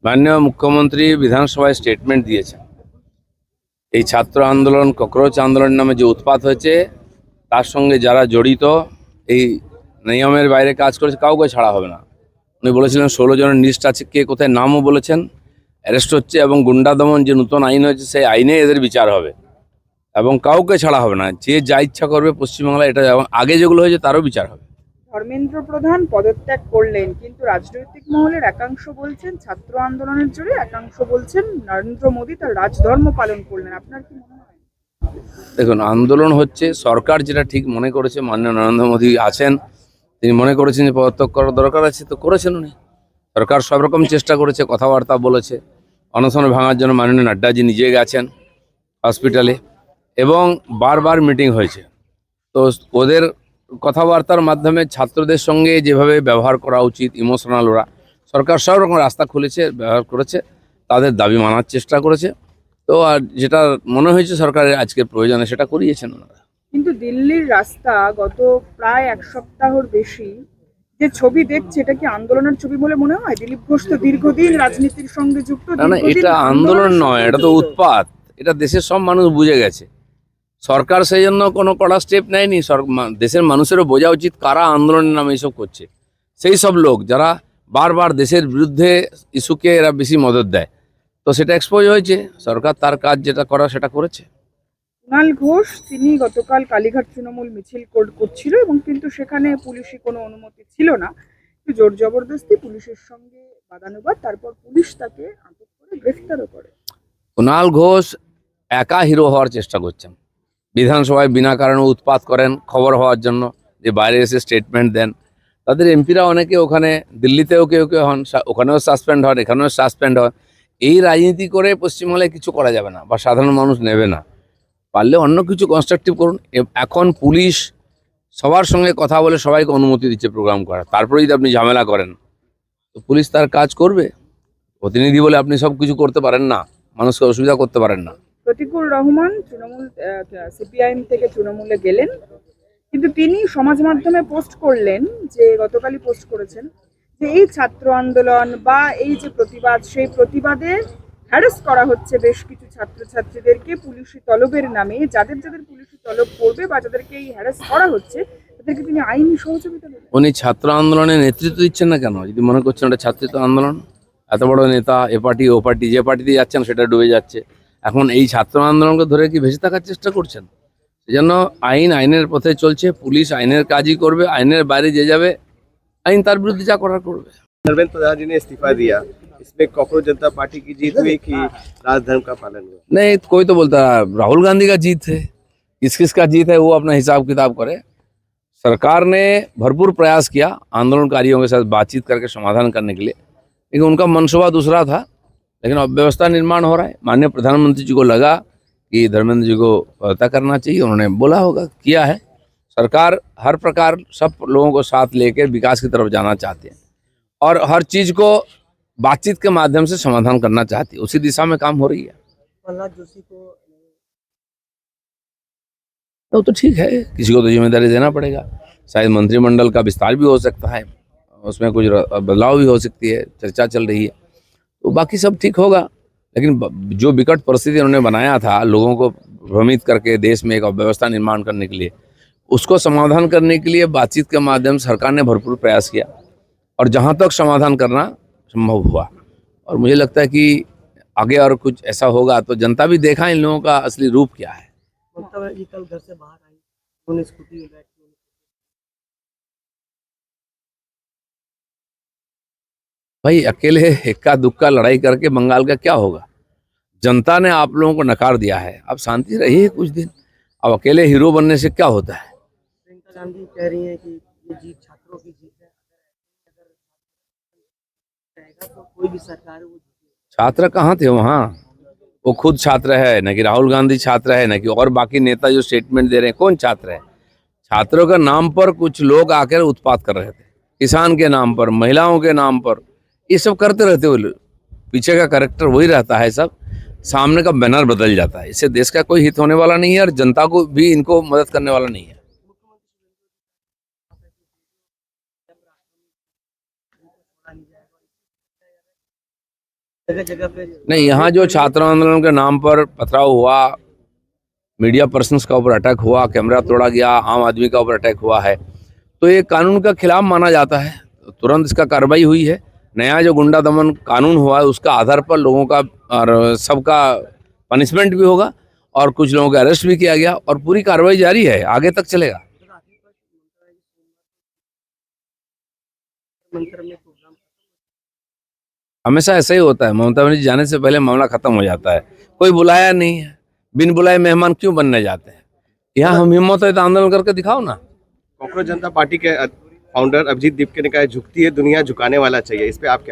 মাননীয় মুখ্যমন্ত্রী বিধানসভায় স্টেটমেন্ট দিয়েছেন এই ছাত্র আন্দোলন ককরোচ আন্দোলন নামে যে উৎপাত হয়েছে তার সঙ্গে যারা জড়িত এই নিয়মের বাইরে কাজ করেছে কাউকে ছাড়া হবে না। উনি বলেছিলেন 16 জনের লিস্ট আছে, কে কোথায় নামও বলেছেন, অ্যারেস্ট হচ্ছে এবং গুন্ডা দমন যে নতুন আইন হয়েছে সেই আইনে এদের বিচার হবে এবং কাউকে ছাড়া হবে না। যে যা ইচ্ছা করবে পশ্চিমবাংলায় এটা আগে যেগুলো হয়েছে তারও বিচার হবে। ধর্মেন্দ্র প্রধান পদত্যাগ করলেন, কিন্তু রাজনৈতিক মহলের একাংশ বলছেন ছাত্র আন্দোলনের জোরে, একাংশ বলছেন নরেন্দ্র মোদী তার রাজধর্ম পালন করলেন। আপনার কি মনে হয়? দেখুন, আন্দোলন হচ্ছে, সরকার যেটা ঠিক মনে করেছে, মাননীয় নরেন্দ্র মোদী আছেন, তিনি মনে করেছেন যে পদত্যাগ করার দরকার আছে, তো করেছেন উনি। সরকার সব রকম চেষ্টা করেছে, কথাবার্তা বলেছে, অনশন ভাঙার জন্য মাননীয় নাড্ডাজি নিজে গেছেন হসপিটালে এবং বারবার মিটিং হয়েছে। তো ওদের কথাবার্তার মাধ্যমে ছাত্রদের সঙ্গে যেভাবে ব্যবহার করা উচিত, ইমোশনাল ওরা, সরকার সব রকম রাস্তা খুলেছে, ব্যবহার করেছে, তাদের দাবি মানার চেষ্টা করেছে। তো আর যেটা মনে হয়েছে সরকারের আজকের প্রয়োজনে সেটা করিয়েছেন ওনারা। কিন্তু দিল্লির রাস্তা গত প্রায় এক সপ্তাহর বেশি যে ছবি দেখছে, এটা কি আন্দোলনের ছবি বলে মনে হয়? দিলীপ ঘোষ তো দীর্ঘদিন রাজনীতির সঙ্গে যুক্ত, না না, দীর্ঘদিন এটা আন্দোলন আন্দোলনের নয়, সঙ্গে এটা তো যুক্ত। উৎপাত। এটা দেশের সব মানুষ বুঝে গেছে। সরকার সেই জন্য কোনো কড়া স্টেপ নেয়নি। দেশের মানুষেরও বোঝা উচিত কারা আন্দোলনের নামে এইসব করছে। সেই সব লোক যারা বারবার দেশের বিরুদ্ধে ইস্যুকে এরা বেশি মদত দেয়, তো সেটা এক্সপোজ হয়েছে। সরকার তার কাজ যেটা করা সেটা করেছে। কুণাল ঘোষ তিনি গতকাল কালীঘাট তৃণমূল মিছিল করছিল, এবং কিন্তু সেখানে পুলিশি কোনো অনুমতি ছিল না, একটু জোর জবরদস্তি পুলিশের সঙ্গে বাদানুবাদ, তারপর পুলিশ তাকে আটক করে গ্রেফতারও করে। কুণাল ঘোষ একা হিরো হওয়ার চেষ্টা করছেন। বিধানসভায় বিনা কারণে উৎপাত করেন খবর হওয়ার জন্য, যে বাইরে এসে স্টেটমেন্ট দেন। তাদের এমপিরা অনেকে ওখানে দিল্লিতেও কেউ কেউ হন, ওখানেও সাসপেন্ড হন, এখানেও সাসপেন্ড হন। এই রাজনীতি করে পশ্চিমবাংলায় কিছু করা যাবে না বা সাধারণ মানুষ নেবে না। পারলে অন্য কিছু কনস্ট্রাকটিভ করুন। এখন পুলিশ সবার সঙ্গে কথা বলে সবাইকে অনুমতি দিচ্ছে প্রোগ্রাম করার, তারপরে যদি আপনি ঝামেলা করেন তো পুলিশ তার কাজ করবে। প্রতিনিধি বলে আপনি সব কিছু করতে পারেন না, মানুষকে অসুবিধা করতে পারেন না। প্রতিকুল রহমান তৃণমূল সিপিআইএম থেকে তৃণমূলে গেলেন, কিন্তু তিনি সমাজ মাধ্যমে পোস্ট করলেন, যে গতকালই পোস্ট করেছেন, যে এই ছাত্র আন্দোলন বা এই যে প্রতিবাদ, সেই প্রতিবাদে হ্যারাস করা হচ্ছে বেশ কিছু ছাত্রছাত্রীদেরকে পুলিশি তলবের নামে। যাদের যাদের পুলিশি তলব করবে বা যাদেরকে এই হ্যারাস করা হচ্ছে, তাদেরকে তিনি আইনি সহযোগিতা দেবেন। উনি ছাত্র আন্দোলনের নেতৃত্ব দিচ্ছেন না কেন? যদি মনে করছেন ওটা ছাত্রিত আন্দোলন, এত বড় নেতা, এ পার্টি ও পার্টি, যে পার্টিতে যাচ্ছেন সেটা ডুবে যাচ্ছে। এখন এই ছাত্র আন্দোলনকে ধরে কি ভেসে থাকার চেষ্টা করছেন? সেজন্য আইনের পথে চলছে, পুলিশ আইনের কাজই করবে, আইনের বাইরে যে যাবে আইন তার বিরুদ্ধে যা করার করবে। धर्मेंद्र प्रधान जी ने इस्तीफा दिया, इसमें कॉकरोच जनता पार्टी की जीत हुई कि राजधर्म का पालन हुआ? नहीं, कोई तो बोलता है राहुल गांधी का जीत है, किस किस का जीत है वो अपना हिसाब किताब करे। सरकार ने भरपूर प्रयास किया आंदोलनकारियों के साथ बातचीत करके समाधान करने के लिए, लेकिन उनका मनसूबा दूसरा था। लेकिन अब व्यवस्था निर्माण हो रहा है। माननीय प्रधानमंत्री जी को लगा कि धर्मेंद्र जी को पता करना चाहिए, उन्होंने बोला होगा, किया है। सरकार हर प्रकार सब लोगों को साथ लेकर विकास की तरफ जाना चाहते हैं और हर चीज़ को बातचीत के माध्यम से समाधान करना चाहती है। उसी दिशा में काम हो रही है। प्रहलाद जोशी को वो तो ठीक है, किसी को तो जिम्मेदारी देना पड़ेगा। शायद मंत्रिमंडल का विस्तार भी हो सकता है, उसमें कुछ बदलाव भी हो सकती है, चर्चा चल रही है, तो बाकी सब ठीक होगा। लेकिन जो विकट परिस्थिति उन्होंने बनाया था लोगों को भ्रमित करके देश में एक अव्यवस्था निर्माण करने के लिए, उसको समाधान करने के लिए बातचीत के माध्यम से सरकार ने भरपूर प्रयास किया और जहाँ तक समाधान करना संभव हुआ। और मुझे लगता है कि आगे और कुछ ऐसा होगा तो जनता भी देखा इन लोगों का असली रूप क्या है। ममता बनर्जी कल घर से बाहर आई, उन्होंने स्कूटी में बैठ के भाई, अकेले इक्का दुक्का लड़ाई करके बंगाल का क्या होगा? जनता ने आप लोगों को नकार दिया है, अब शांति रही है कुछ दिन। अब अकेले हीरो बनने से क्या होता है? प्रियंका गांधी कह रही है कि ये जीत छात्रों की जीत है, अगर रहेगा तो कोई भी सरकार है वो जीतेगी। छात्र कहाँ थे वहाँ? वो खुद छात्र है, न कि राहुल गांधी छात्र है, न कि और बाकी नेता जो स्टेटमेंट दे रहे हैं। कौन छात्र है? छात्रों के नाम पर कुछ लोग आकर उत्पात कर रहे थे, किसान के नाम पर, महिलाओं के नाम पर, ये सब करते रहते वो लोग। पीछे का कैरेक्टर वही रहता है, सब सामने का बैनर बदल जाता है। इससे देश का कोई हित होने वाला नहीं है और जनता को भी इनको मदद करने वाला नहीं है। नहीं, यहाँ जो छात्र आंदोलन के नाम पर पथराव हुआ, मीडिया पर्सन्स का ऊपर अटैक हुआ, कैमरा तोड़ा गया, आम आदमी का ऊपर अटैक हुआ है, तो ये कानून का खिलाफ माना जाता है। तो तुरंत इसका कार्रवाई हुई है। नया जो गुंडा दमन कानून हुआ है उसका आधार पर लोगों का और सबका पनिशमेंट भी होगा और कुछ लोगों का अरेस्ट भी किया गया और पूरी कार्रवाई जारी है, आगे तक चलेगा। हमेशा ऐसा ही होता है, ममता बनर्जी जाने से पहले मामला खत्म हो जाता है। कोई बुलाया नहीं है, बिन बुलाए मेहमान क्यों बनने जाते हैं? यहाँ हम हिम्मत है तो आंदोलन करके दिखाओ ना। कांग्रेस जनता पार्टी के फाउंडर अभिजीत दीपके ने कहा झुकती है दुनिया, झुकाने वाला चाहिए, इस पे आप क्या